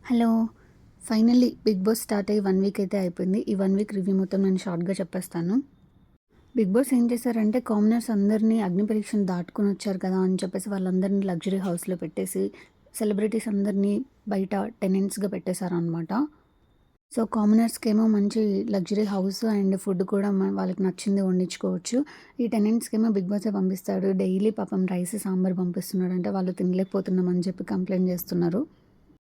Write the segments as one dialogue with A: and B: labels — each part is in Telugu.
A: Hello! Finally 'Bigg Boss' start అయ్యి 1 వీక్ అయితే అయిపోయింది. ఈ 1 వీక్ రివ్యూ మొత్తం నేను షార్ట్‌గా చెప్పేస్తాను. 'బిగ్ బాస్' ఏం చేశారంటే కామనర్స్ అందరిని అగ్ని పరీక్షను దాటుకొని వచ్చారు కదా అని చెప్పేసి వాళ్ళందరిని లగ్జరీ హౌస్‌లో పెట్టేసి, సెలబ్రిటీస్ అందరినీ బయట టెనెంట్స్‌గా పెట్టేశారనమాట. సో, కామనర్స్‌కేమో మంచి లగ్జరీ హౌస్ అండ్ ఫుడ్ కూడా వాళ్ళకి నచ్చింది వండించుకోవచ్చు. ఈ టెనెంట్స్‌కేమో 'బిగ్ బాసే' పంపిస్తాడు. డైలీ పాపం రైస్, సాంబార్ పంపిస్తున్నాడు. అంటే వాళ్ళు తినలేకపోతున్నాం అని చెప్పి కంప్లెయింట్ చేస్తున్నారు.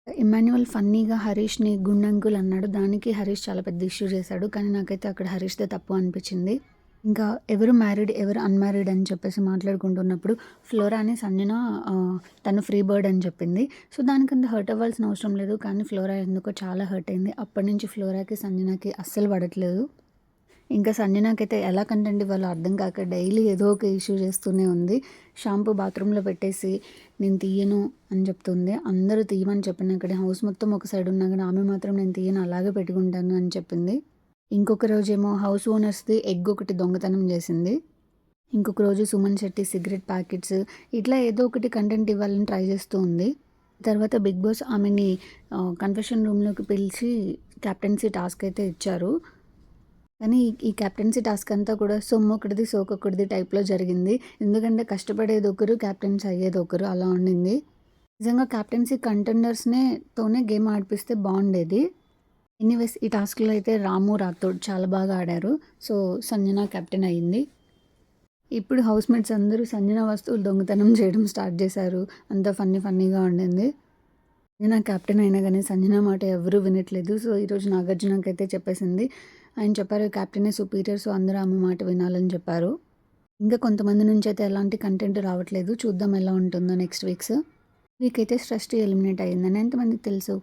A: ఇమ్మాన్యుయల్ ఫన్నీగా హరీష్‌ని గుండంకుల్ అన్నాడు. దానికి హరీష్ చాలా పెద్ద ఇష్యూ చేశాడు. కానీ నాకైతే అక్కడ హరీష్‌దే తప్పు అనిపించింది. ఇంకా ఎవరు మ్యారీడ్, ఎవరు అన్‌మ్యారీడ్ అని చెప్పేసి మాట్లాడుకుంటున్నప్పుడు ఫ్లోరాని సంజన తను ఫ్రీ బర్డ్ అని చెప్పింది. సో, దానికంత హర్ట్ అవ్వాల్సిన అవసరం లేదు. కానీ ఫ్లోరా ఎందుకో చాలా హర్ట్ అయింది. అప్పటినుంచి ఫ్లోరాకి, సంజనకి అస్సలు పడట్లేదు. ఇంకా సంజనాకైతే ఎలా కంటెంట్ ఇవ్వాలో అర్థం కాక డైలీ ఏదో ఒక ఇష్యూ చేస్తూనే ఉంది. షాంపూ బాత్రూంలో పెట్టేసి నేను తీయను అని చెప్తుంది. అందరూ తీయమని చెప్పినా కానీ హౌస్ మొత్తం ఒక సైడ్ ఉన్నా కానీ ఆమె మాత్రం నేను తీయను అలాగే పెట్టుకుంటాను అని చెప్పింది. ఇంకొక రోజేమో హౌస్ ఓనర్స్‌ది ఎగ్ ఒకటి దొంగతనం చేసింది. ఇంకొక రోజు సుమన్ శెట్టి సిగరెట్ ప్యాకెట్స్ ఇట్లా ఏదో ఒకటి కంటెంట్ ఇవ్వాలని ట్రై చేస్తూ ఉంది. తర్వాత బిగ్ బాస్ ఆమెని కన్ఫెషన్ రూమ్‌లోకి పిలిచి కెప్టెన్సీ టాస్క్ అయితే ఇచ్చారు. కానీ ఈ కెప్టెన్సీ టాస్క్ అంతా కూడా సొమ్మొకటిది, సోకొకటిది టైప్‌లో జరిగింది. ఎందుకంటే కష్టపడేదొకరు, కెప్టెన్స్ అయ్యేదొకరు అలా ఉండింది. నిజంగా కెప్టెన్సీ తోనే గేమ్ ఆడిపిస్తే బావుండేది. ఎనీవేస్ ఈ టాస్క్‌లో అయితే రాము, రాథోడ్ చాలా బాగా ఆడారు. సో, సంజన కెప్టెన్ అయింది. ఇప్పుడు హౌస్‌మేట్స్ అందరూ సంజన వస్తువులు దొంగతనం చేయడం స్టార్ట్ చేశారు. అంతా ఫన్నీగా ఉండింది. సంజన కెప్టెన్ అయినా గానీ సంజన మాట ఎవరూ వినట్లేదు. సో, ఈరోజు నాగార్జునకైతే చెప్పేసింది. ఆయన చెప్పారు కెప్టెనే సుపీరియర్. సో, అందరూ ఆమె మాట వినాలని చెప్పారు. ఇంకా కొంతమంది నుంచయితే ఎలాంటి కంటెంట్ రావట్లేదు. చూద్దాం ఎలా ఉంటుందో నెక్స్ట్ వీక్స్. వీక్ అయితే సృష్టి ఎలిమినేట్ అయిందని ఎంతమందికి తెలుసు?